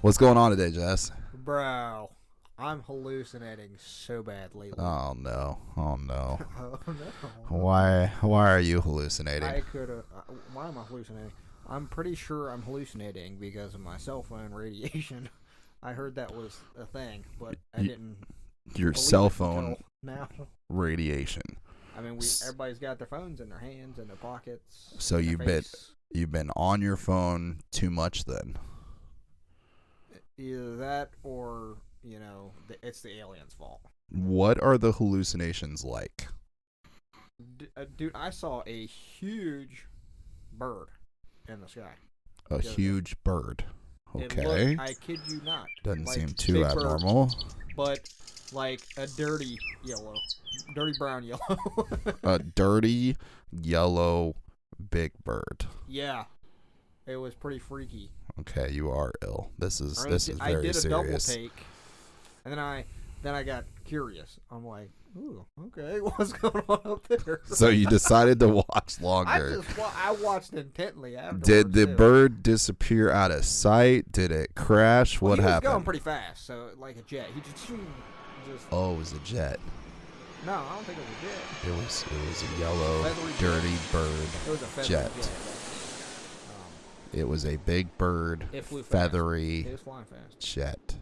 What's going on today, Jess? Bro, I'm hallucinating so bad lately. Oh no! Oh no. Why are you hallucinating? Why am I hallucinating? I'm pretty sure I'm hallucinating because of my cell phone radiation. I heard that was a thing, but I didn't. Your cell phone now. radiation. I mean, everybody's got their phones in their hands, in their pockets. So you've been on your phone too much then. Either that or, it's the aliens' fault. What are the hallucinations like? Dude, I saw a huge bird in the sky. A huge bird. Okay. I kid you not. Doesn't seem too abnormal. Bird, but like a dirty brown yellow. A dirty yellow big bird. Yeah. It was pretty freaky. Okay, you are ill. This is very serious. I did a double take, and then I got curious. I'm like, ooh, okay, what's going on up there? So you decided to watch longer. I watched intently afterwards. Did the bird disappear out of sight? Did it crash? What happened? He was going pretty fast, so like a jet. He just. Oh, it was a jet. No, I don't think it was a jet. It was a yellow, dirty bird It was a feathery jet. It was a big bird, feathery It was flying fast. jet.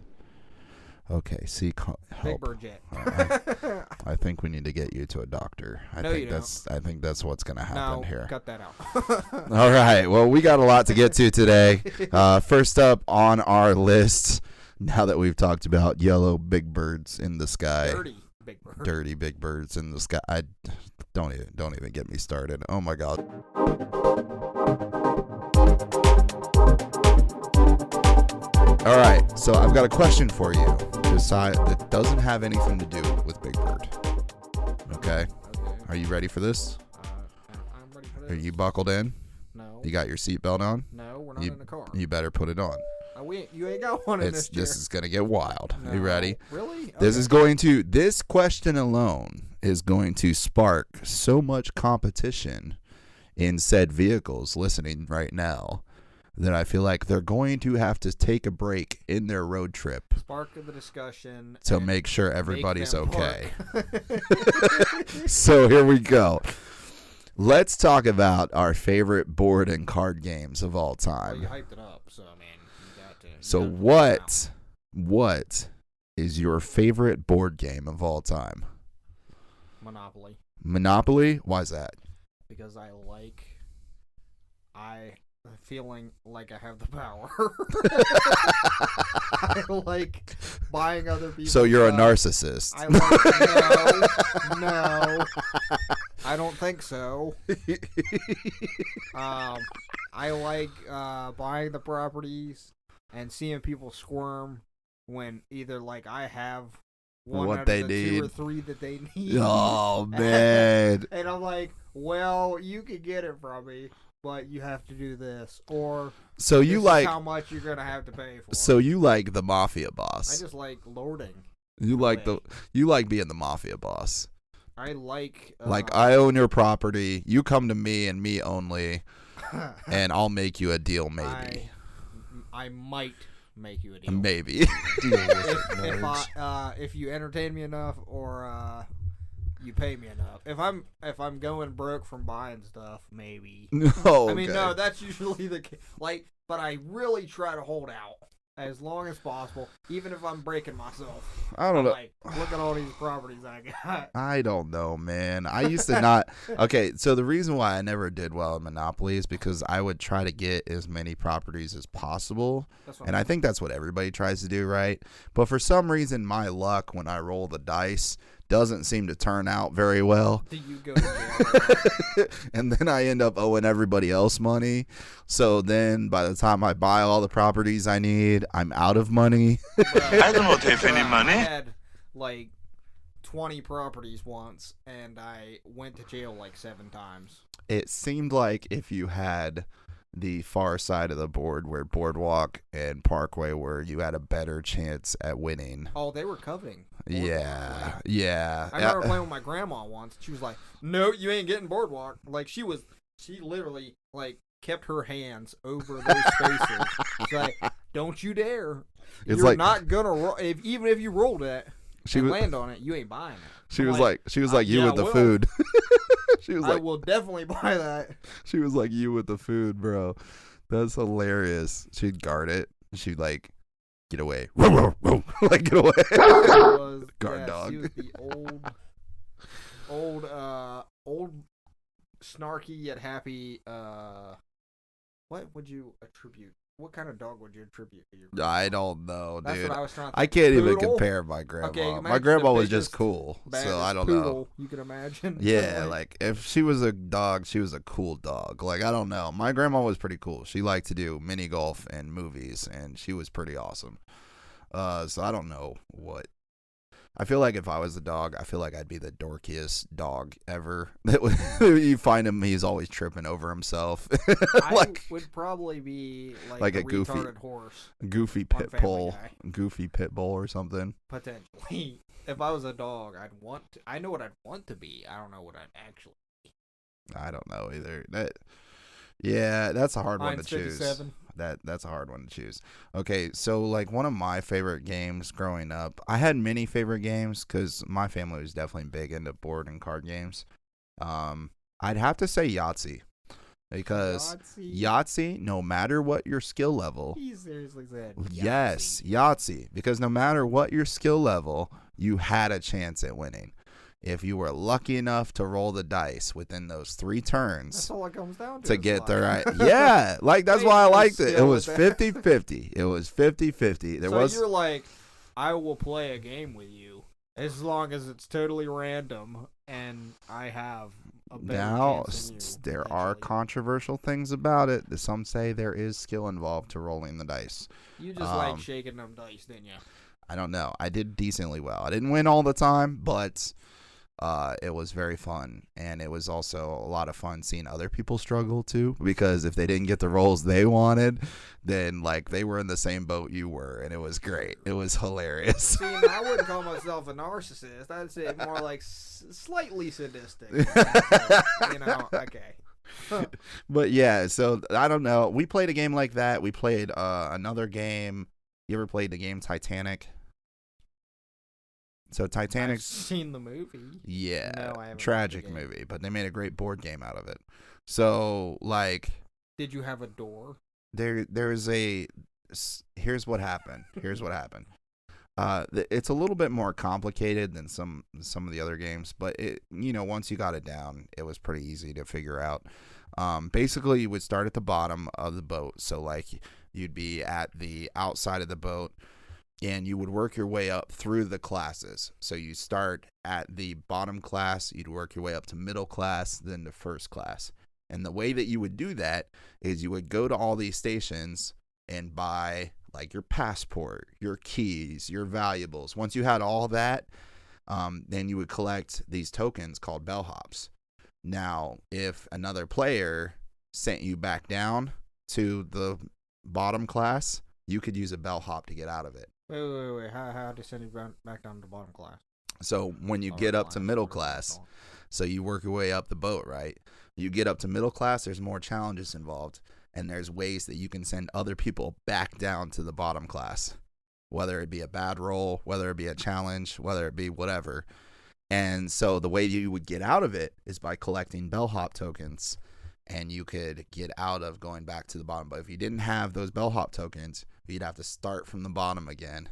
Okay, help. Big bird jet. I think we need to get you to a doctor. I think that's what's going to happen here. Cut that out. All right. Well, we got a lot to get to today. First up on our list, now that we've talked about yellow big birds in the sky. Dirty big birds in the sky. Don't even get me started. Oh my God. All right, so I've got a question for you that doesn't have anything to do with Big Bird. Okay? Are you ready for this? I'm ready for this. Are you buckled in? No. You got your seatbelt on? No, we're not in the car. You better put it on. You ain't got one in this chair. This is going to get wild. No. You ready? Really? Okay. This question alone is going to spark so much competition in said vehicles listening right now that I feel like they're going to have to take a break in their road trip. Spark of the discussion. To make sure everybody's okay. So here we go. Let's talk about our favorite board and card games of all time. Well, you hyped it up, so I mean, you got to. So what is your favorite board game of all time? Monopoly. Monopoly? Why is that? Because I feeling like I have the power. I like buying other people's So you're stuff. a narcissist. No. I don't think so. I like buying the properties and seeing people squirm when either like I have one what out they of the need. 2 or 3 that they need. Oh man. And I'm like, well, you could get it from me, but you have to do this, or so you like how much you're gonna have to pay for. So you like the mafia boss. I just like lording. You like being the mafia boss. I like I own your property. You come to me and me only, and I'll make you a deal. Maybe I might make you a deal. Maybe. If you entertain me enough, or you pay me enough. If I'm going broke from buying stuff, maybe. No. I mean, no, that's usually the case. But I really try to hold out as long as possible, even if I'm breaking myself. I don't know. Like, look at all these properties I got. I don't know, man. I used to not. Okay, so the reason why I never did well in Monopoly is because I would try to get as many properties as possible. And I think that's what everybody tries to do, right? But for some reason, my luck when I roll the dice doesn't seem to turn out very well. Do you go to jail? And then I end up owing everybody else money. So then by the time I buy all the properties I need, I'm out of money. I don't have any money. I had like 20 properties once, and I went to jail like 7 times. It seemed like if you had the far side of the board where Boardwalk and Parkway were, you had a better chance at winning. Oh, they were coveting. Yeah. I remember playing with my grandma once. She was like, "No, you ain't getting Boardwalk." Like she literally like kept her hands over those spaces. She's like, don't you dare. It's You're like, not gonna roll. Even if you rolled it and land on it, you ain't buying it. She was like you yeah, with the I will. food. She was I like, will definitely buy that. she was like you with the food, bro. That's hilarious. She'd guard it. She'd like, get away. Like, get away. Guard dog. She was the old, snarky yet happy. What would you attribute? What kind of dog would you attribute to your I don't know, dude. That's what I was trying to think. I can't even Poodle? compare my grandma. Okay, My grandma was just biggest, cool, so I don't poodle know. You can imagine. Yeah, like if she was a dog, she was a cool dog. Like, I don't know. My grandma was pretty cool. She liked to do mini golf and movies, and she was pretty awesome. So I don't know what. I feel like if I was a dog, I feel like I'd be the dorkiest dog ever. You find him, he's always tripping over himself. Like, I would probably be like a goofy retarded horse. Goofy pit bull. Goofy pit bull or something. Potentially. If I was a dog, I know what I'd want to be. I don't know what I'd actually be. I don't know either. That's a hard one to choose. 57. That's a hard one to choose. Okay, so like one of my favorite games growing up, I had many favorite games because my family was definitely big into board and card games. I'd have to say Yahtzee because Yahtzee, no matter what your skill level, He seriously said Yahtzee. Yes, Yahtzee, because no matter what your skill level, you had a chance at winning. If you were lucky enough to roll the dice within those 3 turns, that's all it comes down to get the right. Yeah, like that's why I liked it. It was 50-50. It was 50-50. You're like, I will play a game with you as long as it's totally random and I have a better chance than you, there are controversial things about it. Some say there is skill involved to rolling the dice. You just like shaking them dice, didn't you? I don't know. I did decently well. I didn't win all the time, but it was very fun, and it was also a lot of fun seeing other people struggle too, because if they didn't get the roles they wanted, then like they were in the same boat you were, and it was great. It was hilarious. See, I wouldn't call myself a narcissist. I'd say more like slightly sadistic. Okay. But yeah, so I don't know. We played a game like that. We played another game. You ever played the game Titanic? So Titanic's I've seen the movie. Yeah, no, I haven't. Tragic movie, but they made a great board game out of it. So like, did you have a door? Here's what happened. It's a little bit more complicated than some of the other games, but once you got it down, it was pretty easy to figure out. Basically, you would start at the bottom of the boat. So like, you'd be at the outside of the boat, and you would work your way up through the classes. So you start at the bottom class, you'd work your way up to middle class, then to first class. And the way that you would do that is you would go to all these stations and buy like your passport, your keys, your valuables. Once you had all that, then you would collect these tokens called bellhops. Now, if another player sent you back down to the bottom class, you could use a bellhop to get out of it. Wait. How do you send you back down to the bottom class? So when you get up to middle class, so you work your way up the boat, right? You get up to middle class, there's more challenges involved, and there's ways that you can send other people back down to the bottom class, whether it be a bad roll, whether it be a challenge, whether it be whatever. And so the way you would get out of it is by collecting bellhop tokens, and you could get out of going back to the bottom. But if you didn't have those bellhop tokens, you'd have to start from the bottom again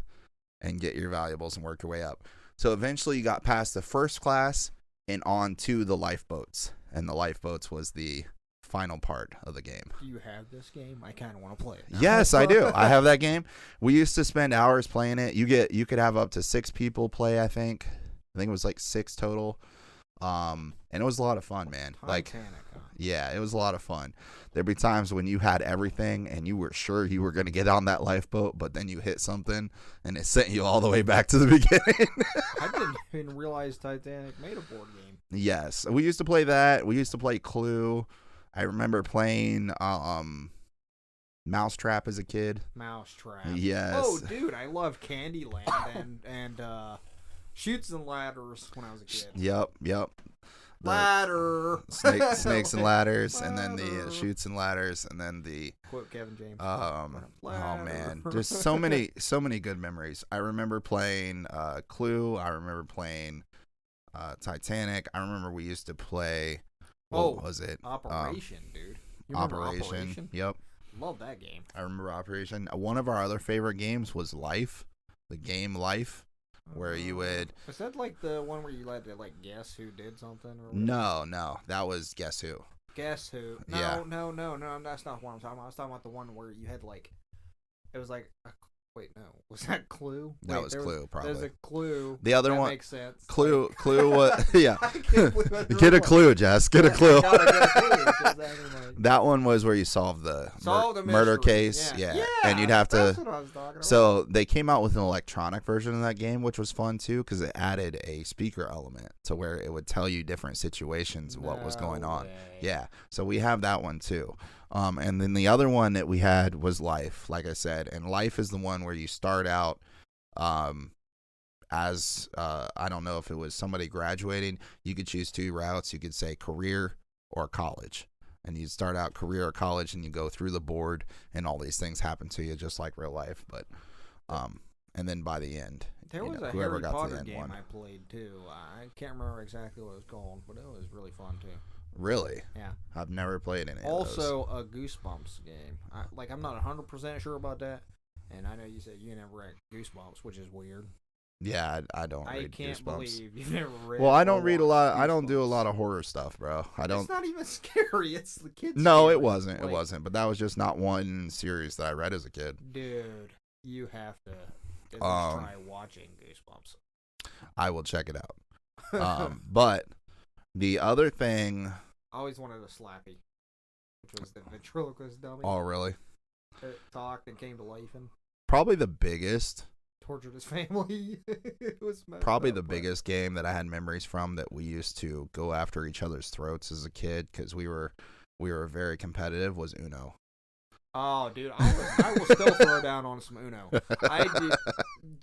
and get your valuables and work your way up. So eventually you got past the first class and on to the lifeboats. And the lifeboats was the final part of the game. Do you have this game? I kind of want to play it now. Yes, I do. I have that game. We used to spend hours playing it. You could have up to 6 people play, I think. I think it was like 6 total. And it was a lot of fun, man. Titanic, huh? Yeah, it was a lot of fun. There'd be times when you had everything and you were sure you were going to get on that lifeboat, but then you hit something and it sent you all the way back to the beginning. I didn't even realize Titanic made a board game. Yes, we used to play that. We used to play Clue. I remember playing Mousetrap as a kid. Mousetrap. Yes. Oh, dude, I loved Candyland and Chutes and Ladders when I was a kid. Yep. ladder, snakes and ladders, and then the chutes and ladders, and then the quote Kevin James. Oh man, there's so many good memories. I remember playing Clue. I remember playing Titanic. I remember we used to play. What was it? Operation, dude. You Operation. Yep. Love that game. I remember Operation. One of our other favorite games was Life, the game Life, where you would. Is that like the one where you had to like guess who did something? Or No, that was Guess Who. Guess Who? No, Yeah. No, that's not what I'm talking about. I was talking about the one where you had like, it was like. Wait, no. Was that Clue? That was Clue, probably. There's a Clue. The other that one makes sense. Clue was yeah. I can't believe I Get a clue, Jess. Get a clue. Gotta get a clue, 'cause I mean, like, That one was where you solve the murder mystery. case. Yeah, And you'd have that's to. what I was talking about. So they came out with an electronic version of that game, which was fun too, because it added a speaker element to where it would tell you different situations, what was going on. Yeah. So we have that one too. And then the other one that we had was Life, like I said. And Life is the one where you start out as, I don't know if it was somebody graduating. You could choose two routes. You could say career or college. And you start out career or college, and you go through the board, and all these things happen to you just like real life. But, and then by the end, there was a whoever Harry got Potter to the end game won. I played too. I can't remember exactly what it was called, but it was really fun too. Really? Yeah. I've never played any of those. Also, a Goosebumps game. I'm not 100% sure about that. And I know you said you never read Goosebumps, which is weird. Yeah, I don't read I can't Goosebumps. believe you've never read. Well, I don't read a lot. Goosebumps. I don't do a lot of horror stuff, bro. I don't. It's not even scary. It's the kids. No, scary. it wasn't. It Like, wasn't. But that was just not one series that I read as a kid. Dude, you have to at least try watching Goosebumps. I will check it out. But the other thing. I always wanted a Slappy, which was the ventriloquist dummy. Oh, really? It talked and came to life and Probably the biggest. tortured his family. It was Probably the biggest game that I had memories from that we used to go after each other's throats as a kid because we were very competitive was Uno. Oh, dude, I will still throw down on some Uno. I do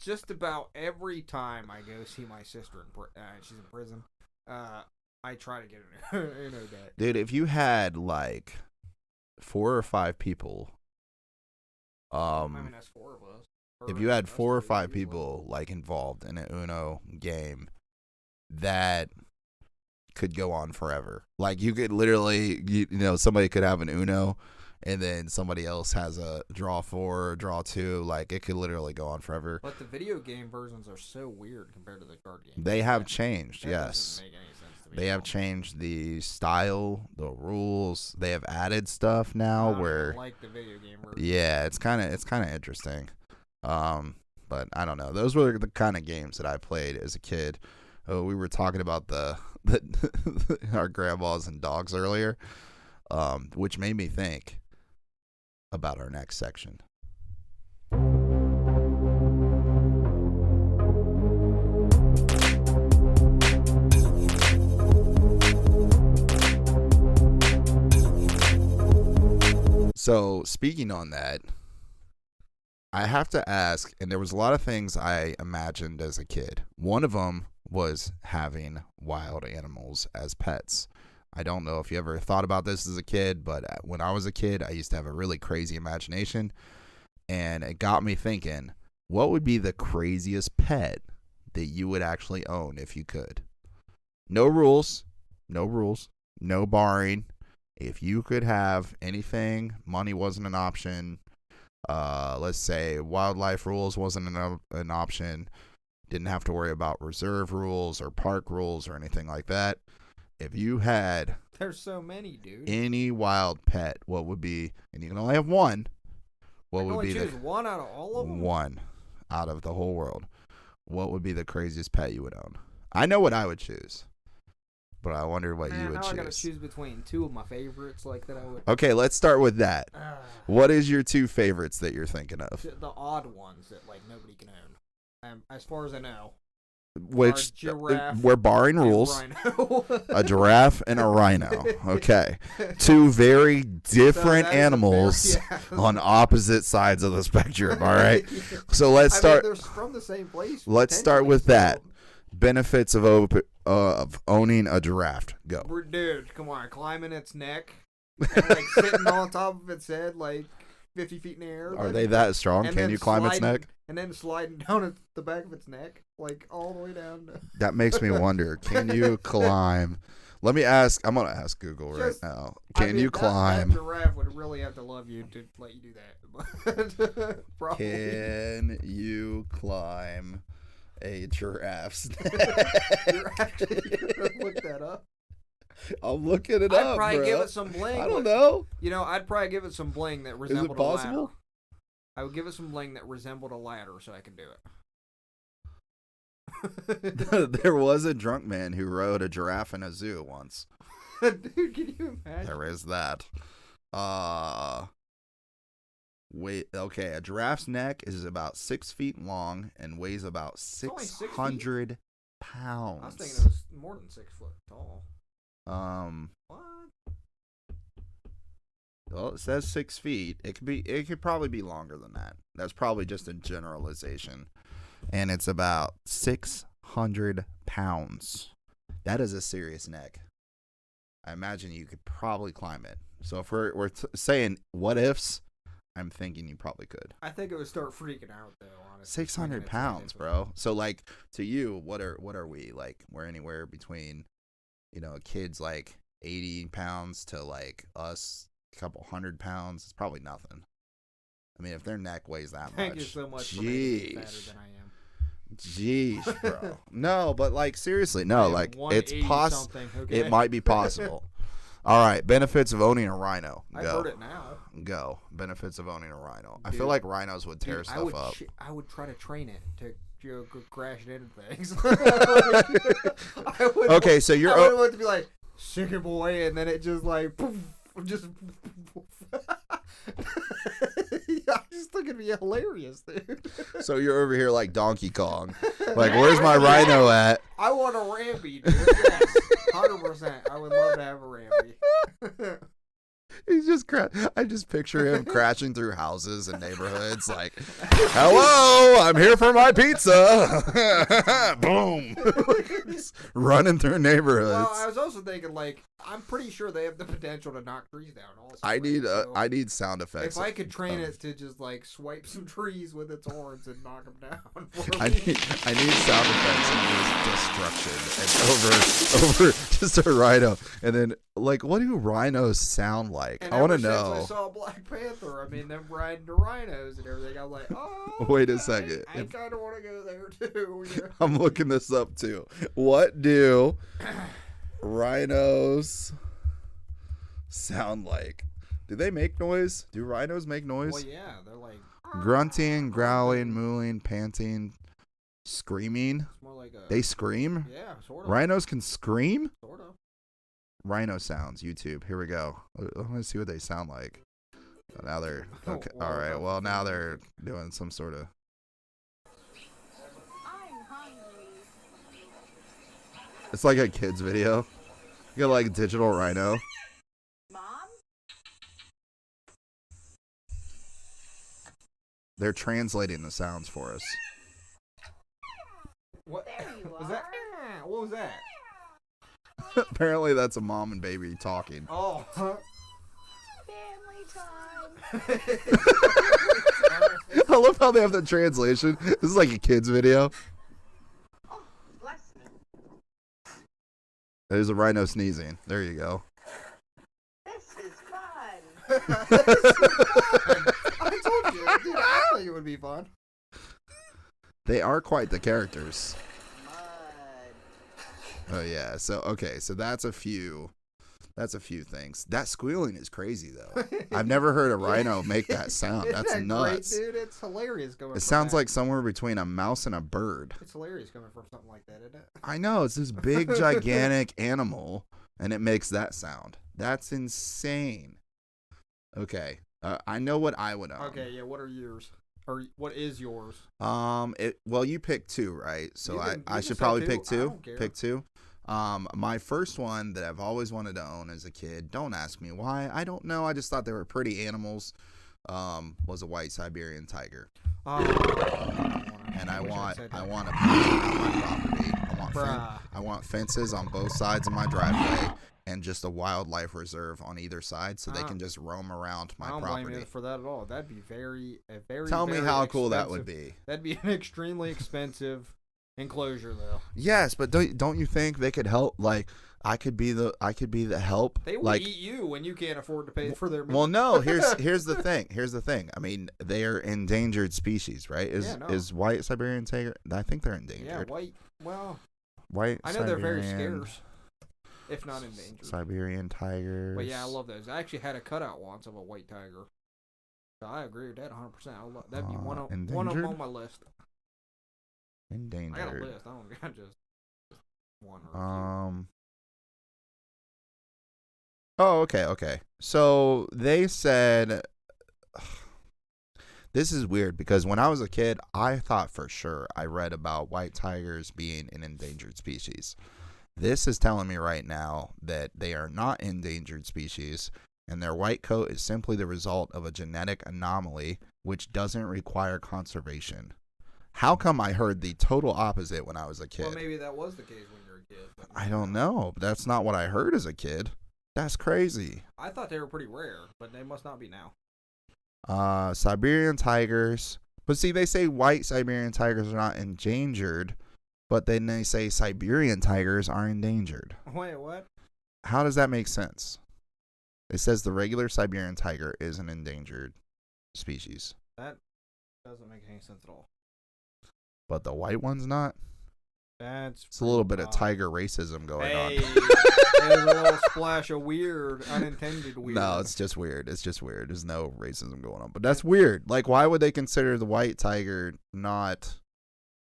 just about every time I go see my sister she's in prison. I try to get an Uno deck. Dude, if you had like 4 or 5 people, I mean that's 4 of us. if you had 4 or 5 people like involved in an Uno game, that could go on forever. Like you could literally, you know, somebody could have an Uno, and then somebody else has a draw 4 or draw 2. Like it could literally go on forever. But the video game versions are so weird compared to the card game. They have changed, that yes. doesn't make any sense to me They at have all. changed the style, the rules. They have added stuff now I where, don't like the video game version. yeah, it's kind of interesting. But I don't know. Those were the kind of games that I played as a kid. Oh, we were talking about the our grandmas and dogs earlier, which made me think about our next section. So speaking on that, I have to ask, and there was a lot of things I imagined as a kid. One of them was having wild animals as pets. I don't know if you ever thought about this as a kid, but when I was a kid, I used to have a really crazy imagination, and it got me thinking, what would be the craziest pet that you would actually own if you could? No rules, no barring. If you could have anything, money wasn't an option. Let's say wildlife rules wasn't an option. Didn't have to worry about reserve rules or park rules or anything like that. If you had There's so many, dude. any wild pet, what would be, and you can only have one, what would be choose one out of all of them? one out of the whole world? What would be the craziest pet you would own? I know what I would choose, but I wonder what you would now choose. I gotta choose between 2 of my favorites, like that I would. Okay, let's start with that. What is your 2 favorites that you're thinking of? The odd ones that like nobody can own. As far as I know. Which giraffe we're barring rules. Rhino. A giraffe and a rhino. Okay. 2 very different animals on opposite sides of the spectrum, all right? So let's start. They're from the same place. Let's start with that. Benefits of of owning a giraffe. Go. Dude, come on, climbing its neck, and, like sitting on top of its head, like 50 feet in the air. Are they that strong? Can you climb its neck? And then sliding down the back of its neck, like all the way down. That makes me wonder. Can you climb? Let me ask. I'm gonna ask Google right now. Can you climb? That giraffe would really have to love you to let you do that. Probably. Can you climb a giraffe's neck? You're actually gonna look that up. I'm looking it up. I'd probably bro. give it some bling. I don't know. I'd probably give it some bling that Is resembled it possible? a ladder. I would give it some bling that resembled a ladder so I could do it. There was a drunk man who rode a giraffe in a zoo once. Dude, can you imagine? There is that. Wait, okay. A giraffe's neck is about 6 feet long and weighs about 600 pounds. I was thinking it was more than 6 foot tall. What? Well, it says 6 feet. It could probably be longer than that. That's probably just a generalization. And it's about 600 pounds. That is a serious neck. I imagine you could probably climb it. So if we're saying what ifs, I'm thinking you probably could. I think it would start freaking out though. Honestly, 600 pounds, bro. So like to you, what are we like? We're anywhere between, a kid's like 80 pounds to like us, a couple 100 pounds. It's probably nothing. I mean, if their neck weighs that Thank much, you so much for making me fatter than I am. Jeez, bro. No, but like seriously, no, like it's possible. Okay? It might be possible. All right, benefits of owning a rhino. Go. I've heard it now. Go. Benefits of owning a rhino. Dude, I feel like rhinos would tear stuff up. I would try to train it to go crash it into things. Okay, so you're. I would want to be like, "Sick it, boy," and then it just like, poof, just. I just think it'd be hilarious, dude. So you're over here like Donkey Kong. Like, where's my rhino at? I want a Ramby, dude. Yes, 100%. I would love to have a Ramby. He's just I just picture him crashing through houses and neighborhoods like, hello, I'm here for my pizza. Boom. Just running through neighborhoods. Well, I was also thinking, like, I'm pretty sure they have the potential to knock trees down also. I need sound effects. If I could train it to just like swipe some trees with its horns and knock them down. I need sound effects and just destruction and over just a rhino. And then like, what do rhinos sound like? And I want to since know. I saw Black Panther. I mean, them riding the rhinos and everything. I'm like, oh. Wait a second. I kind of want to go there too. Yeah. I'm looking this up too. What do rhinos sound like? Do they make noise? Do rhinos make noise? Well, yeah, they're like grunting, growling, mooing, panting, screaming. It's more like they scream? Yeah, sort of. Rhinos can scream? Sort of. Rhino sounds, YouTube. Here we go. Let me see what they sound like. Oh, now they're okay. All right. Well, now they're doing some sort of. I'm hungry. It's like a kid's video. You got like digital rhino. Mom? They're translating the sounds for us. What There you was are. that? What was that? Apparently, that's a mom and baby talking. Oh. Family time. I love how they have the translation. This is like a kid's video. Oh, bless me. There's a rhino sneezing. There you go. This is fun. I told you, dude. I think it would be fun. They are quite the characters. Mud. Oh yeah. So that's a few things. That squealing is crazy though. I've never heard a rhino make that sound. Isn't That's that nuts. great, dude? It's hilarious going. It sounds like somewhere between a mouse and a bird. It's hilarious coming from something like that, isn't it? I know, it's this big gigantic animal and it makes that sound. That's insane. Okay. I know what I would own. Okay, yeah, what are yours? Or what is yours? Well, you picked two, right? So You I can should say probably two. pick I two. don't care. Pick two. My first one that I've always wanted to own as a kid, don't ask me why. I don't know. I just thought they were pretty animals. Was a white Siberian tiger. And I want to put it on my property. I want fences on both sides of my driveway and just a wildlife reserve on either side so they can just roam around my property. I don't blame you for that at all. That'd be very Tell me how cool that would be. That'd be an extremely expensive enclosure, though. Yes, but don't you think they could help? Like, I could be the help. They will eat you when you can't afford to pay for their meat. Well, no. Here's the thing. Here's the thing. I mean, they are endangered species, right? Is white Siberian tiger? I think they're endangered. Yeah, white. Well, white. I know they're very scarce, if not endangered. Siberian tigers. But yeah, I love those. I actually had a cutout once of a white tiger. So I agree with that 100%. That'd be one of them on my list. Endangered. I got a list. I don't got just one. Or Oh, okay. So they said, this is weird because when I was a kid, I thought for sure I read about white tigers being an endangered species. This is telling me right now that they are not endangered species, and their white coat is simply the result of a genetic anomaly which doesn't require conservation. How come I heard the total opposite when I was a kid? Well, maybe that was the case when you were a kid. But I don't know. That's not what I heard as a kid. That's crazy. I thought they were pretty rare, but they must not be now. Siberian tigers. But see, they say white Siberian tigers are not endangered, but then they say Siberian tigers are endangered. Wait, what? How does that make sense? It says the regular Siberian tiger is an endangered species. That doesn't make any sense at all. But the white one's not? It's a little bit of tiger racism going on. There's a little splash of weird, unintended weird. No, it's just weird. There's no racism going on. But that's weird. Like, why would they consider the white tiger not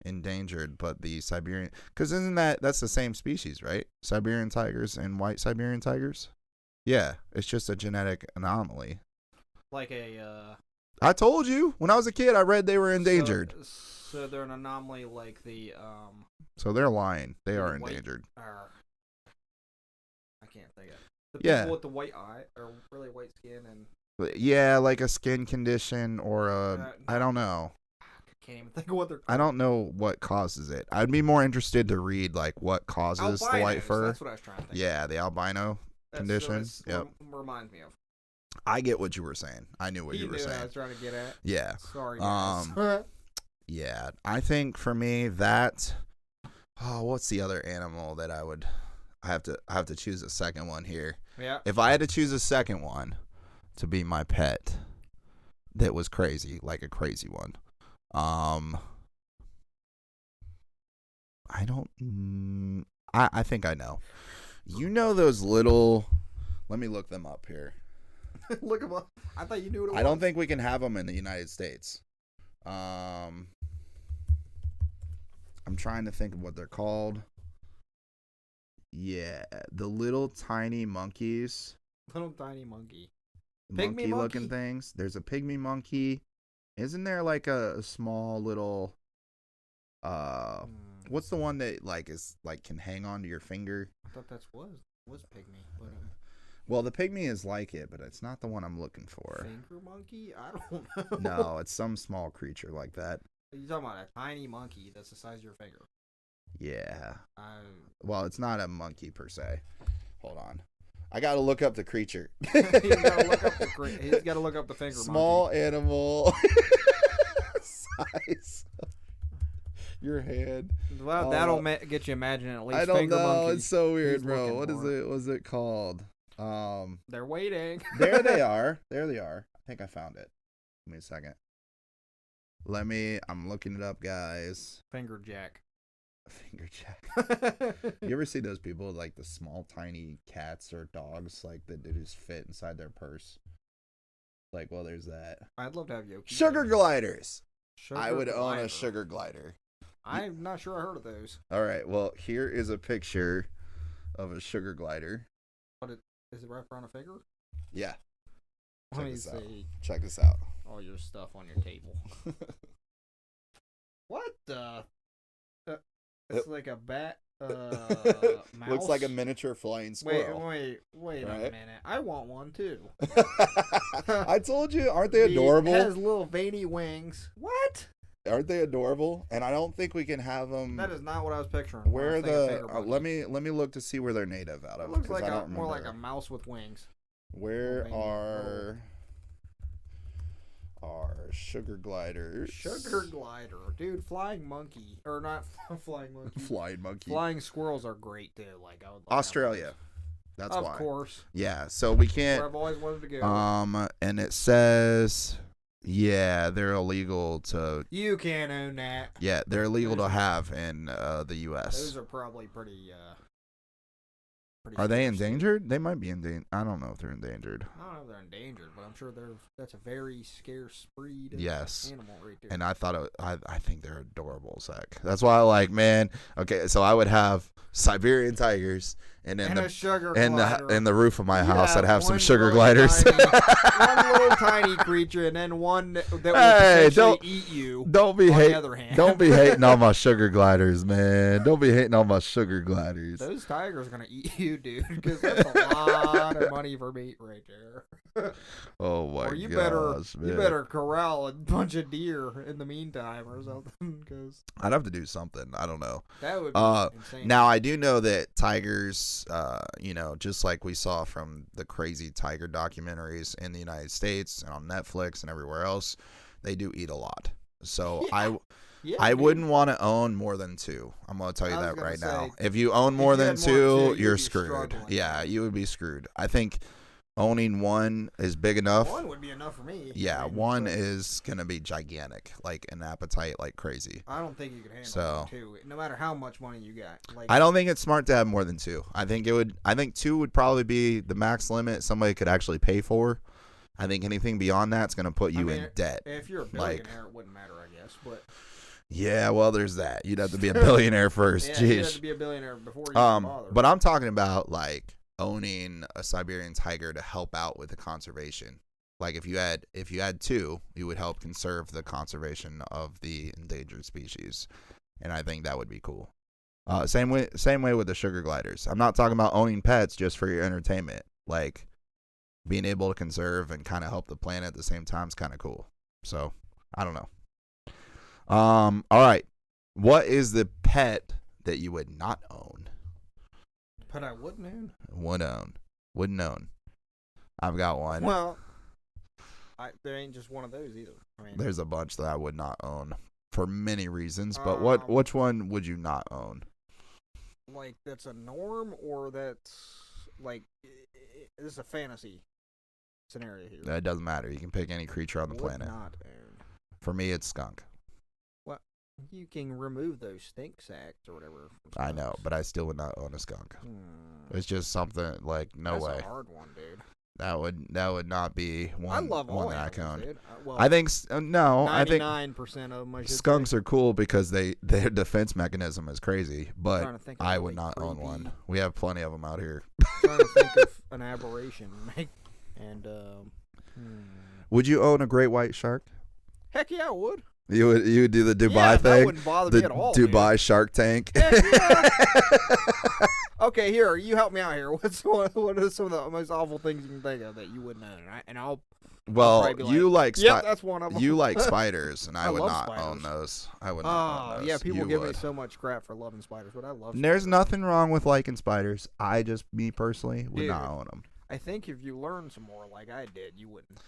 endangered, but the Siberian? Because that's the same species, right? Siberian tigers and white Siberian tigers? Yeah, it's just a genetic anomaly. Like a... I told you. When I was a kid, I read they were endangered. So they're an anomaly like the... So they're lying. They are endangered. I can't think of it. The people with the white eye or really white skin and... Yeah, like a skin condition or a... I don't know. I can't even think of what they're called. I don't know what causes it. I'd be more interested to read like what causes the white fur. That's what I was trying to think. Yeah, the albino condition. Yep. Reminds me of. I get what you were saying. I knew what you were saying. What I was trying to get at. Yeah. Sorry, guys. Yeah, I think for me that... Oh, what's the other animal that I have to choose a second one here. Yeah. If I had to choose a second one to be my pet that was crazy, like a crazy one. I think I know. You know those little... Let me look them up here. Look them up. I thought you knew what it was. I don't think we can have them in the United States. I'm trying to think of what they're called. Yeah, the little tiny monkeys. Little tiny monkey. Monkey looking things. There's a pygmy monkey. Isn't there like a small little what's the one that like is like can hang onto your finger? I thought that was pygmy, but well, the pygmy is like it, but it's not the one I'm looking for. Finger monkey? I don't know. No, it's some small creature like that. You're talking about a tiny monkey that's the size of your finger. Yeah. Well, it's not a monkey per se. Hold on. I gotta look up the creature. He's gotta look up the finger. Small monkey. Animal size. Your hand. Well, that'll get you imagining at least. I don't finger know. monkey. It's so weird, bro. What is it? What's it called? They're waiting. There they are. There they are. I think I found it. Give me a second. I'm looking it up, guys. Finger jack. Finger jack. You ever see those people with like the small, tiny cats or dogs like that just fit inside their purse? Like, well, there's that. I'd love to have Yoki. Sugar gliders. I would glider. own a sugar glider. I'm not sure I heard of those. All right. Well, here is a picture of a sugar glider. Is it right around a figure? Yeah. Let me see. Check this out. All your stuff on your table. What the? It's like a bat. Mouse? Looks like a miniature flying squirrel. Wait a minute. I want one too. I told you, aren't they adorable? It has little veiny wings. What? Aren't they adorable? And I don't think we can have them. That is not what I was picturing. Where are the? Let me look to see where they're native out of. It looks 'cause like I don't more like remember. a mouse with wings. Where are our sugar gliders? Sugar glider, dude. Flying monkey, or not flying monkey. Flying monkey. Flying squirrels are great too. Like I would. Australia. That's of why. Of course. Yeah. So we can't. Where I've always wanted to go. And it says, yeah, they're illegal to. You can't own that. Yeah, they're illegal to have in the U.S. Those are probably pretty. Are they endangered? They might be endangered. I don't know if they're endangered. I don't know if they're endangered, but I'm sure that's a very scarce breed of animal right there. And I thought I think they're adorable, Zach. That's why I like, man. Okay, so I would have Siberian tigers, and then a sugar glider. in the roof of my house, I'd have some one sugar really gliders. one little tiny creature, and then one that will potentially eat you. Don't be hating. Don't be hating on my sugar gliders, man. Don't be hating on my sugar gliders. Those tigers are gonna eat you, dude, because that's a lot of money for meat right there. Oh my or you gosh, man. You better corral a bunch of deer in the meantime or something. Cause I'd have to do something. I don't know. That would be insane. Now I do know that tigers, just like we saw from the crazy tiger documentaries in the United States and on Netflix and everywhere else, they do eat a lot. So I wouldn't want to own more than 2. I'm going to tell you that right now. If you own more than 2, you're screwed. Yeah, you would be screwed. I think owning 1 is big enough. 1 would be enough for me. Yeah, 1 is going to be gigantic, like an appetite like crazy. I don't think you could handle 2, no matter how much money you got. Like, I don't think it's smart to have more than 2. I think 2 would probably be the max limit somebody could actually pay for. I think anything beyond that's going to put you in debt. If you're a billionaire, it wouldn't matter, I guess. But yeah, well, there's that. You'd have to be a billionaire first. Yeah, Jeez. you'd have to be a billionaire before you can bother. But I'm talking about like owning a Siberian tiger to help out with the conservation. Like if you had 2, you would help conserve the conservation of the endangered species, and I think that would be cool. Same way with the sugar gliders. I'm not talking about owning pets just for your entertainment. Like being able to conserve and kind of help the planet at the same time is kind of cool. So I don't know. All right. What is the pet that you would not own? Pet I wouldn't own? Wouldn't own. I've got one. Well, there ain't just one of those either. I mean, there's a bunch that I would not own for many reasons, but which one would you not own? Like that's a norm, or that's like this is a fantasy scenario here. It doesn't matter. You can pick any creature on the planet. Not own. For me, it's skunk. Well, you can remove those stink sacks or whatever. I know, but I still would not own a skunk. It's just something like that's way. A hard one, dude. That would not be one. I love all that I can own. Dude. I think no. 99% of them. Skunks are cool because their defense mechanism is crazy, but I would not own one. We have plenty of them out here. Trying to think of an aberration, and would you own a great white shark? Heck yeah, I would. You would do the Dubai thing. That wouldn't bother me at all. Dubai dude. Shark Tank. Okay, here, you help me out here. What are some of the most awful things you can think of that you wouldn't own? And I'll. Well, you like that's one of them. You like spiders, and I would not spiders. own those. I would not own those. Yeah, people give me so much crap for loving spiders, but I love. There's nothing wrong with liking spiders. Me personally, would not own them. I think if you learn some more, like I did, you wouldn't.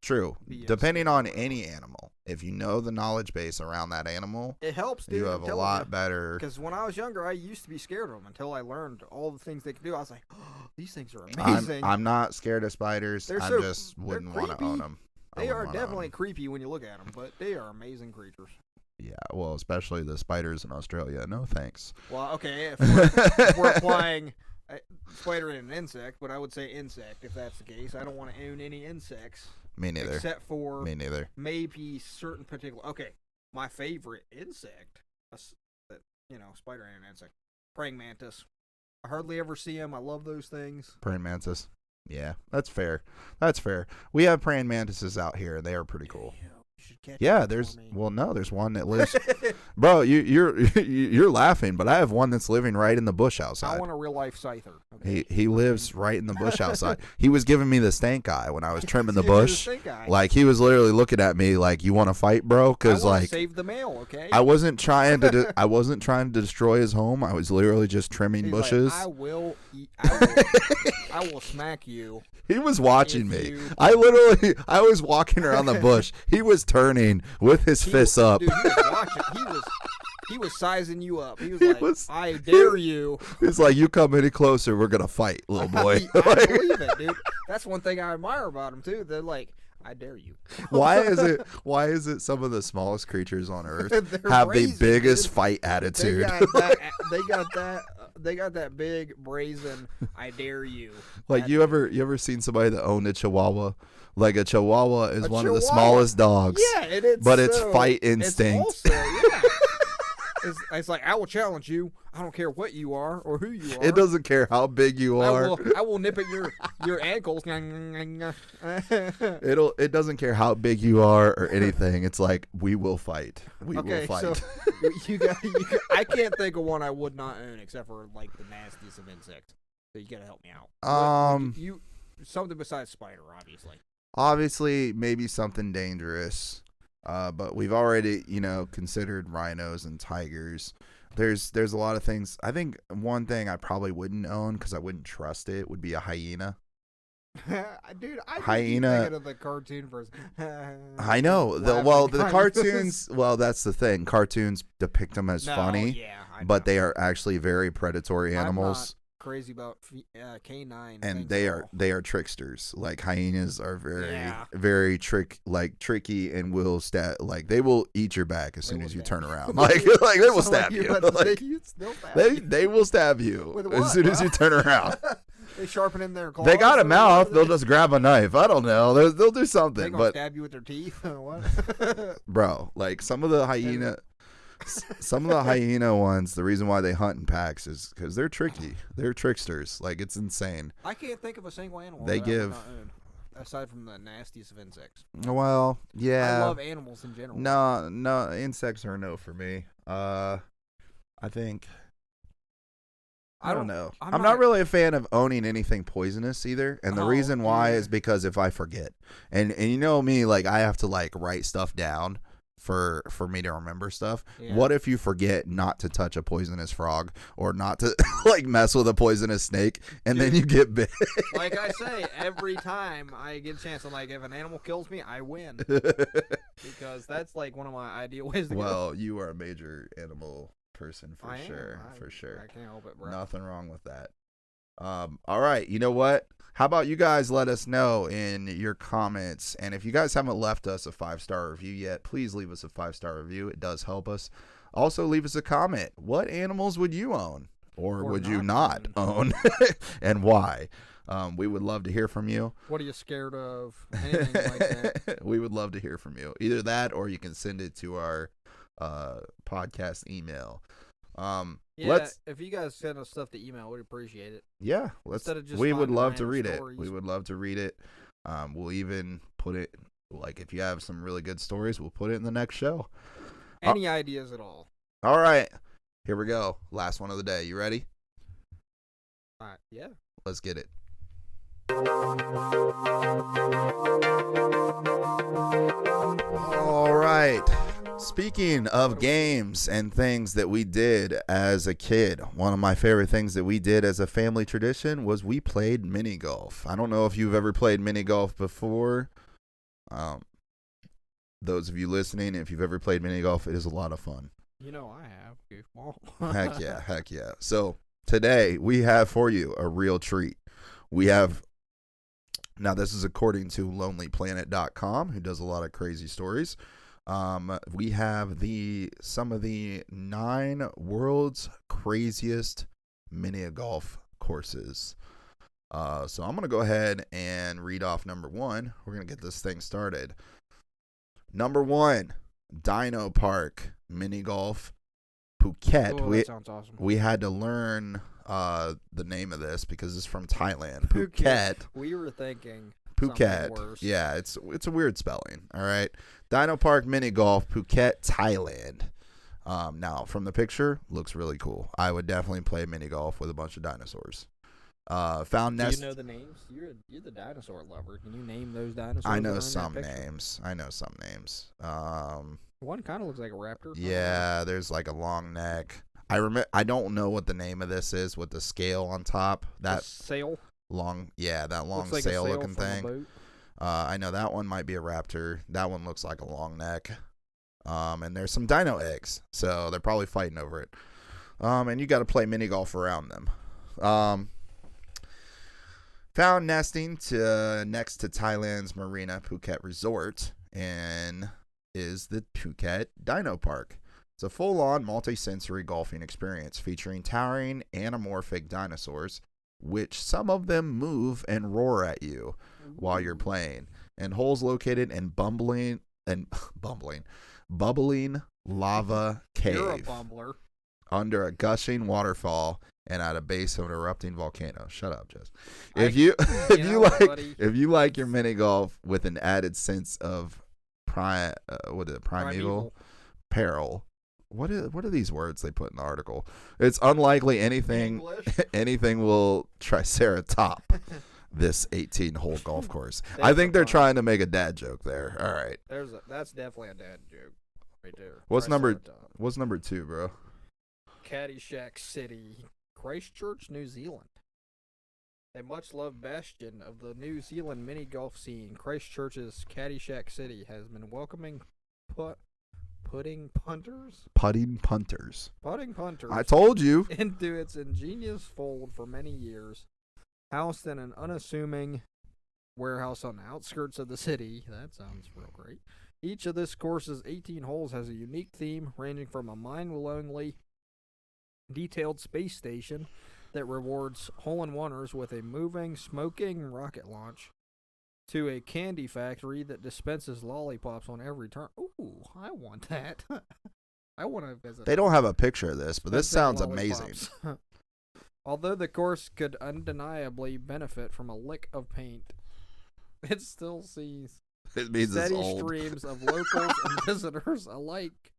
True. Depending on any animal, if you know the knowledge base around that animal, it helps. Dude, you have a lot better. Because when I was younger, I used to be scared of them until I learned all the things they could do. I was like, oh, these things are amazing. I'm not scared of spiders. I just wouldn't want to own them. They are definitely creepy when you look at them, but they are amazing creatures. Yeah, well, especially the spiders in Australia. No thanks. Well, okay, if we're applying spider in an insect, but I would say insect if that's the case. I don't want to own any insects. Me neither. Except for me neither. Maybe certain particular. Okay, my favorite insect, spider and an insect, praying mantis. I hardly ever see them. I love those things. Praying mantis. Yeah, that's fair. We have praying mantises out here. They are pretty cool. You should catch Yeah, one there's for me. no, there's one that lives. Bro, you're laughing, but I have one that's living right in the bush outside. I want a real life scyther. Okay? He lives right in the bush outside. He was giving me the stank eye when I was trimming the Give me bush. stink eye. Like he was literally looking at me like, "You want to fight, bro?" Because I wanna like save the mail. Okay. I wasn't trying to I wasn't trying to destroy his home. I was literally just trimming He's bushes. Like, I will smack you. He was watching If me. you- I was walking around the bush. He was turning with his fists up. Dude, he was watching. He was sizing you up. He was like, was- I dare you. It's like, you come any closer, we're gonna fight, little boy. I believe it, dude. That's one thing I admire about him too. They're like, I dare you. Why is it some of the smallest creatures on earth They're have brazen, the biggest dude. fight They attitude? got that big brazen I dare you. Like you ever seen somebody that owned a Chihuahua? Like a Chihuahua is A one of the Chihuahua? smallest dogs. Yeah, and it's But it's so- fight it's instinct. also, yeah. It's like, I will challenge you. I don't care what you are or who you are. It doesn't care how big you are. I will nip at your ankles. It doesn't care how big you are or anything. It's like, we will fight. We will fight. So I can't think of one I would not own except for like the nastiest of insects. So you gotta help me out. You something besides spider, obviously. Obviously, maybe something dangerous. But we've already, considered rhinos and tigers. There's a lot of things. I think one thing I probably wouldn't own because I wouldn't trust it would be a hyena. Dude, I Hyena- keep thinking of the cartoon version. I know. The Laughing. cartoons. Well, that's the thing. Cartoons depict them as No, funny, yeah, I but know. they are actually very predatory I'm animals. not crazy about canine. And things they at are all. they are tricksters. Like hyenas are very Yeah. very tricky and will stab. Like they will eat your back as soon will as you stab turn you. around. Like they will So, like, stab you're you. about to say Like, they'll stab they will stab you With as what, soon as bro? you turn around. They sharpen in their claws. They got a or mouth. whatever They'll they- just grab a knife. I don't know. They'll do They something. gonna But stab you with their teeth or what? bro, like some of the hyena ones, the reason why they hunt in packs is because they're tricky. They're tricksters. Like it's insane. I can't think of a single animal They that I would give- not own, aside from the nastiest of insects. Well, yeah. I love animals in general. No, insects are a no for me. I think I don't know. I'm not really a fan of owning anything poisonous either, and the Oh, reason why yeah. is because if I forget, and you know me, like I have to like write stuff down for me to remember stuff. Yeah. What if you forget not to touch a poisonous frog or not to like mess with a poisonous snake, and then you get bit? Like I say, every time I get a chance, I'm like, if an animal kills me, I win. Because that's like one of my ideal ways to go. Well, you are a major animal person for I am. sure, I- for sure. I can't help it, bro. Nothing wrong with that. All right, you know what? How about you guys let us know in your comments, and if you guys haven't left us a 5-star review yet, please leave us a 5-star review. It does help us. Also, leave us a comment. What animals would you own, or would you not own, and why? We would love to hear from you. What are you scared of? Anything like that. We would love to hear from you. Either that, or you can send it to our podcast email. Yeah, if you guys send us stuff to email, we'd appreciate it. Yeah, Instead of just we would finding love to random read stories. it. We would love to read it. We'll even put it, like, if you have some really good stories, we'll put it in the next show. Any ideas at all? All right, here we go. Last one of the day. You ready? Yeah. Let's get it. All right. Speaking of games and things that we did as a kid, one of my favorite things that we did as a family tradition was we played mini golf. I don't know if you've ever played mini golf before. Those of you listening, if you've ever played mini golf, it is a lot of fun. You know I have, goofball. Heck yeah, heck yeah. So today we have for you a real treat. We have, now this is according to lonelyplanet.com, who does a lot of crazy stories. We have some of the 9 world's craziest mini golf courses. So I'm going to go ahead and read off number 1. We're going to get this thing started. Number 1, Dino Park Mini Golf, Phuket. Oh, that sounds awesome. We had to learn the name of this because it's from Thailand. Phuket. We were thinking Phuket. worse. Yeah, it's a weird spelling. All right. Dino Park Mini Golf, Phuket, Thailand. Now from the picture, looks really cool. I would definitely play mini golf with a bunch of dinosaurs. Found Do nest. you know the names? You're the dinosaur lover. Can you name those dinosaurs? I that know are in some that picture? names. One kind of looks like a raptor. Yeah, there's like a long neck. I don't know what the name of this is with the scale on top. That sail. long, yeah, that long Looks like sail a sail looking from a thing. boat. I know that one might be a raptor. That one looks like a long neck. And there's some dino eggs, so they're probably fighting over it. And you got to play mini golf around them. Found nesting next to Thailand's Marina Phuket Resort, and is the Phuket Dino Park. It's a full-on multi-sensory golfing experience featuring towering anamorphic dinosaurs, which some of them move and roar at you while you're playing, and holes located in bubbling lava You're a cave bumbler. under a gushing waterfall and at a base of an erupting volcano. Shut up, Jess. If you like your mini golf with an added sense of primeval peril. What are these words they put in the article? It's unlikely anything will triceratop this 18-hole golf course. I think they're trying to make a dad joke there. All right. That's definitely a dad joke right there. What's number 2, bro? Caddyshack City, Christchurch, New Zealand. A much-loved bastion of the New Zealand mini golf scene, Christchurch's Caddyshack City has been welcoming putting punters I told you. into its ingenious fold for many years. Housed in an unassuming warehouse on the outskirts of the city. That sounds real great. Each of this course's 18 holes has a unique theme, ranging from a mind-blowingly detailed space station that rewards hole-in-oneers with a moving, smoking rocket launch, to a candy factory that dispenses lollipops on every turn. Ooh, I want that. I want to visit. They don't have a picture of this, but this sounds amazing. Although the course could undeniably benefit from a lick of paint, it still sees steady streams of locals and visitors alike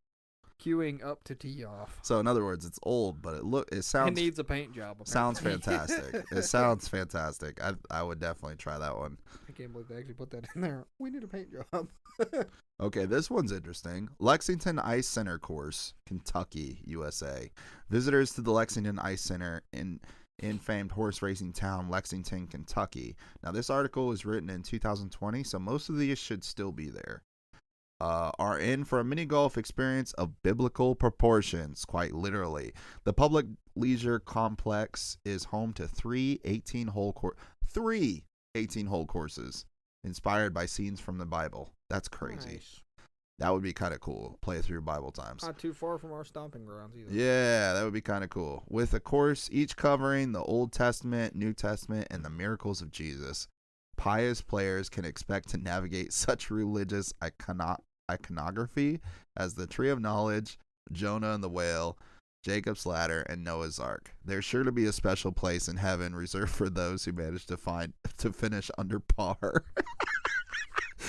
queuing up to tee off. So in other words, it's old, but it sounds. It needs a paint job. Apparently. Sounds fantastic. It sounds fantastic. I would definitely try that one. I can't believe they actually put that in there. We need a paint job. Okay, this one's interesting. Lexington Ice Center course, Kentucky, USA. Visitors to the Lexington Ice Center in famed horse racing town Lexington, Kentucky. Now, this article was written in 2020, so most of these should still be there. Are in for a mini golf experience of biblical proportions, quite literally. The public leisure complex is home to three 18-hole courses inspired by scenes from the Bible. That's crazy. Nice. That would be kind of cool. Play through Bible times. Not too far from our stomping grounds either. Yeah, that would be kind of cool. With a course each covering the Old Testament, New Testament, and the miracles of Jesus. Pious players can expect to navigate such religious iconography as the Tree of Knowledge, Jonah and the Whale, Jacob's Ladder, and Noah's Ark. There's sure to be a special place in heaven reserved for those who manage to finish under par.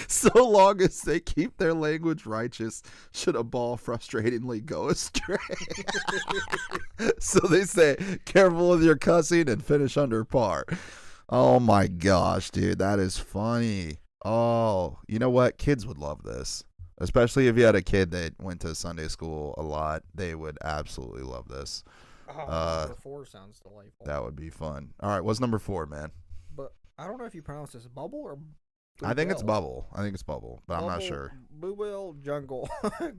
So long as they keep their language righteous, should a ball frustratingly go astray. So they say, careful with your cussing and finish under par. Oh my gosh, dude, that is funny. Oh, you know what? Kids would love this. Especially if you had a kid that went to Sunday school a lot, they would absolutely love this. Number 4 sounds delightful. That would be fun. All right, what's number 4, man? But I don't know if you pronounce this bubble or I think it's bubble, but I'm not sure. Bluebell Jungle.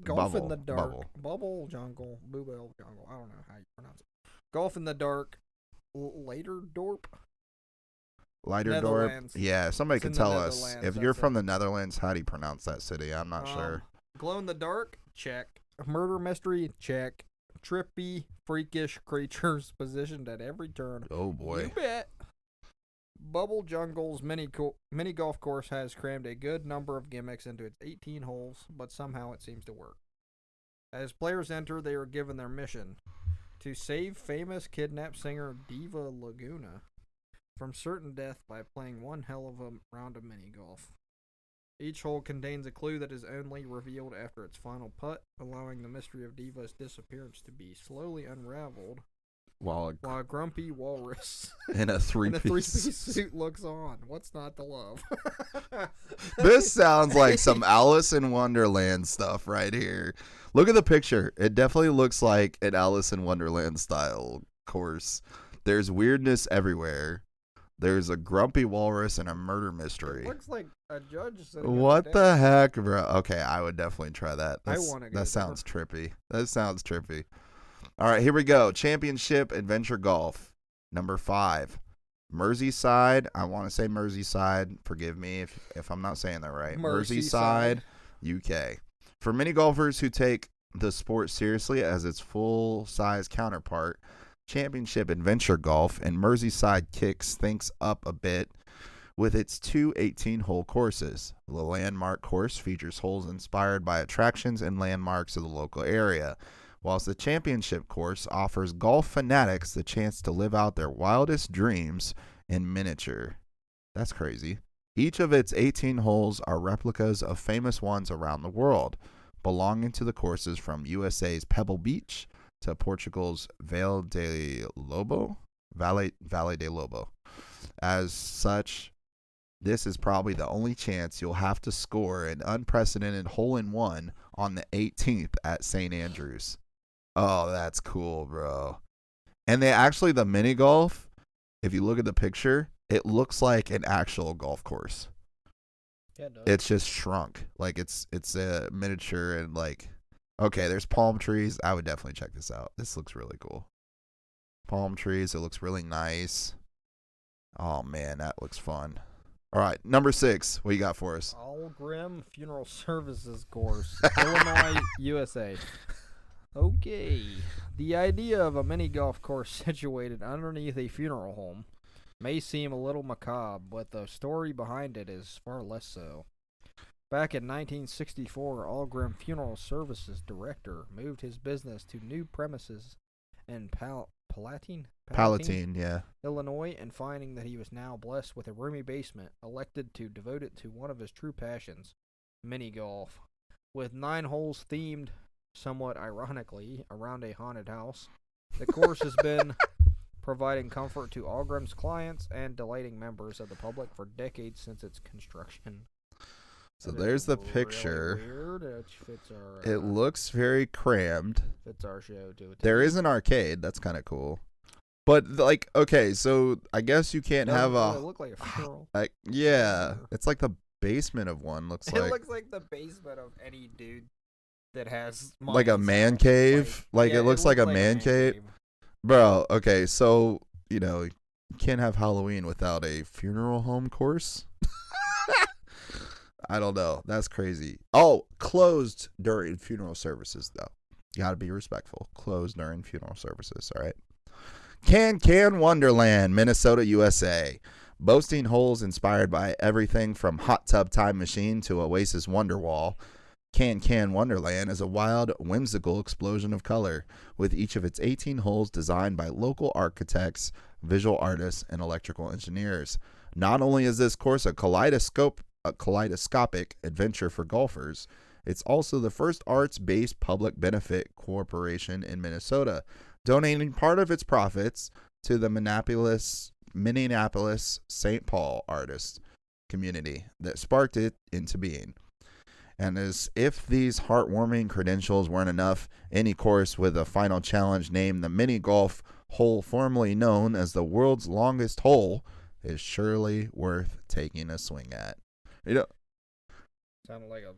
Golf in the dark. Bubble Jungle. Bluebell Jungle. I don't know how you pronounce it. Golf in the dark. Leiderdorp. Yeah, somebody could tell us. If you're from the Netherlands, how do you pronounce that city? I'm not sure. Glow in the dark? Check. Murder mystery? Check. Trippy, freakish creatures positioned at every turn. Oh boy. You bet. Bubble Jungle's mini golf course has crammed a good number of gimmicks into its 18 holes, but somehow it seems to work. As players enter, they are given their mission to save famous kidnapped singer Diva Laguna, from certain death by playing one hell of a round of mini golf. Each hole contains a clue that is only revealed after its final putt, allowing the mystery of Diva's disappearance to be slowly unraveled while a grumpy walrus in a three-piece suit looks on. What's not to love? This sounds like some Alice in Wonderland stuff right here. Look at the picture. It definitely looks like an Alice in Wonderland style course. There's weirdness everywhere. There's a grumpy walrus and a murder mystery. It looks like a judge sitting What the heck, bro? Okay, I would definitely try that. I want to go That sounds trippy. That sounds trippy. All right, here we go. Championship Adventure Golf. Number 5. Merseyside. I want to say Merseyside. Forgive me if I'm not saying that right. Merseyside, UK. For many golfers who take the sport seriously as its full-size counterpart, Championship Adventure Golf in Merseyside kicks things up a bit with its two 18-hole courses. The landmark course features holes inspired by attractions and landmarks of the local area, whilst the championship course offers golf fanatics the chance to live out their wildest dreams in miniature. That's crazy. Each of its 18 holes are replicas of famous ones around the world, belonging to the courses from USA's Pebble Beach to Portugal's Vale de Lobo. As such, this is probably the only chance you'll have to score an unprecedented hole-in-one on the 18th at St. Andrews. Oh, that's cool, bro. And the mini golf, if you look at the picture, it looks like an actual golf course. Yeah, it does. It's just shrunk. Like it's a miniature and like, okay, there's palm trees. I would definitely check this out. This looks really cool. Palm trees. It looks really nice. Oh man, that looks fun. All right, number 6. What you got for us? Algrim Funeral Services Course, Illinois, USA. Okay. The idea of a mini golf course situated underneath a funeral home may seem a little macabre, but the story behind it is far less so. Back in 1964, Algrim Funeral Services director moved his business to new premises in Palatine, yeah. Illinois, and finding that he was now blessed with a roomy basement, elected to devote it to one of his true passions, mini golf. With 9 holes themed, somewhat ironically, around a haunted house, the course has been providing comfort to Algrim's clients and delighting members of the public for decades since its construction. So there's the picture. Really weird. Fits our, it looks very crammed. Fits our show too. There is an arcade. That's kind of cool. But like, okay, so I guess you can't have a. It look like a funeral. Like, yeah, it's like the basement of one. It looks like the basement of any dude that has like a man cave. Like, it looks like a man cave. Bro, okay, so, you can't have Halloween without a funeral home course. I don't know. That's crazy. Oh, closed during funeral services, though. You got to be respectful. Closed during funeral services, all right? Can Wonderland, Minnesota, USA. Boasting holes inspired by everything from Hot Tub Time Machine to Oasis Wonderwall. Can Wonderland is a wild, whimsical explosion of color, with each of its 18 holes designed by local architects, visual artists, and electrical engineers. Not only is this course a kaleidoscopic adventure for golfers, it's also the first arts-based public benefit corporation in Minnesota, donating part of its profits to the Minneapolis St. Paul artist community that sparked it into being. And as if these heartwarming credentials weren't enough, any course with a final challenge named the mini golf hole, formerly known as the world's longest hole, is surely worth taking a swing at. Sounded like a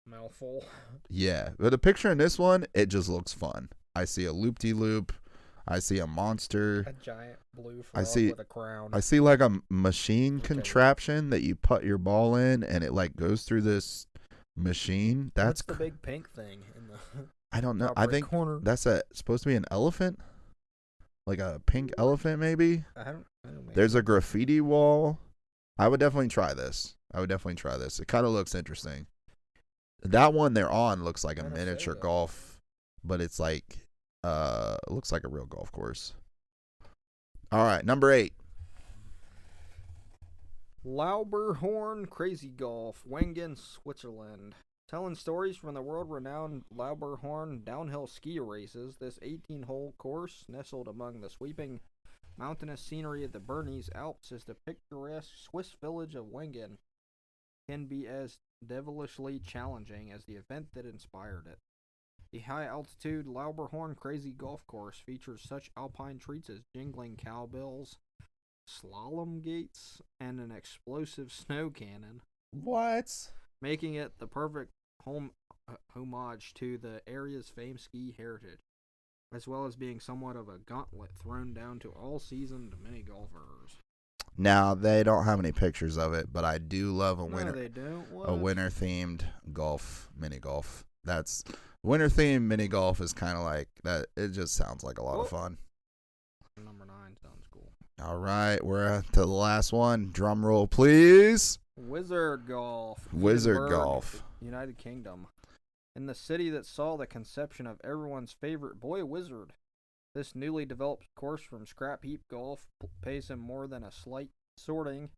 mouthful. Yeah, but the picture in this one, it just looks fun. I see a loop-de-loop. I see a monster. A giant blue frog with a crown. I see like a machine contraption that you put your ball in, and it like goes through this machine. What's the big pink thing in the I don't know. I think corner? That's supposed to be an elephant, like a pink elephant, maybe. I don't know. There's a graffiti wall. I would definitely try this. It kind of looks interesting. That one they're on looks like a miniature golf, but it's like it looks like a real golf course. All right, number 8. Lauberhorn Crazy Golf, Wengen, Switzerland. Telling stories from the world-renowned Lauberhorn downhill ski races, this 18-hole course, nestled among the sweeping mountainous scenery of the Bernese Alps, is the picturesque Swiss village of Wengen, can be as devilishly challenging as the event that inspired it. The high-altitude Lauberhorn Crazy Golf Course features such alpine treats as jingling cowbells, slalom gates, and an explosive snow cannon. What? Making it the perfect homage to the area's famed ski heritage, as well as being somewhat of a gauntlet thrown down to all seasoned mini golfers. Now they don't have any pictures of it, but I do love a winter. No, they don't. What? A winter themed mini golf. That's winter themed mini golf is kind of like that. It just sounds like a lot of fun. Number 9 sounds cool. All right, we're at the last one. Drum roll, please. Wizard Golf. Wizard Edinburgh, Golf. United Kingdom. In the city that saw the conception of everyone's favorite boy wizard, this newly developed course from Scrap Heap Golf pays him more than a slight sorting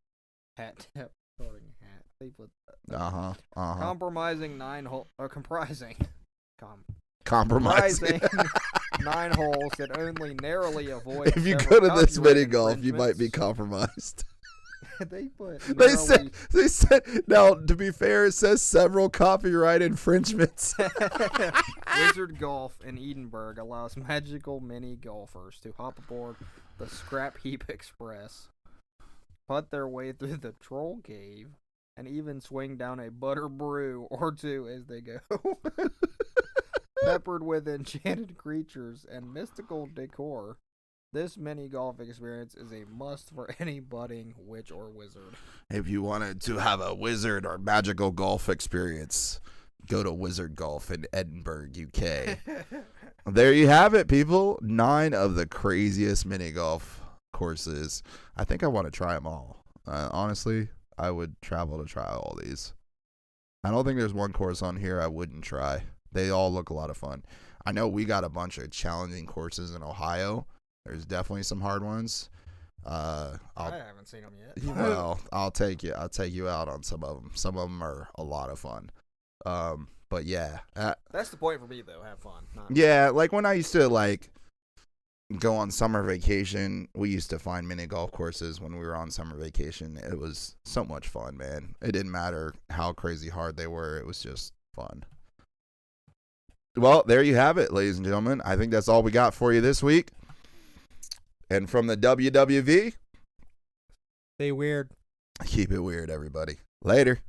hat. They put compromising compromising 9 holes that only narrowly avoid. If you go to this mini golf, you might be compromised. They said now, to be fair, it says several copyright infringements. Wizard Golf in Edinburgh allows magical mini golfers to hop aboard the Scrap Heap Express, putt their way through the Troll Cave, and even swing down a butter brew or two as they go. Peppered with enchanted creatures and mystical decor, this mini golf experience is a must for any budding witch or wizard. If you wanted to have a wizard or magical golf experience, go to Wizard Golf in Edinburgh, UK. There you have it, people. 9 of the craziest mini golf courses. I think I want to try them all. Honestly, I would travel to try all these. I don't think there's one course on here I wouldn't try. They all look a lot of fun. I know we got a bunch of challenging courses in Ohio. There's definitely some hard ones. I haven't seen them yet. Well, I'll take you out on some of them. Some of them are a lot of fun. But yeah, that's the point for me though. Have fun. Yeah, like when I used to go on summer vacation, we used to find mini golf courses when we were on summer vacation. It was so much fun, man. It didn't matter how crazy hard they were. It was just fun. Well, there you have it, ladies and gentlemen. I think that's all we got for you this week. And from the WWV, stay weird. Keep it weird, everybody. Later.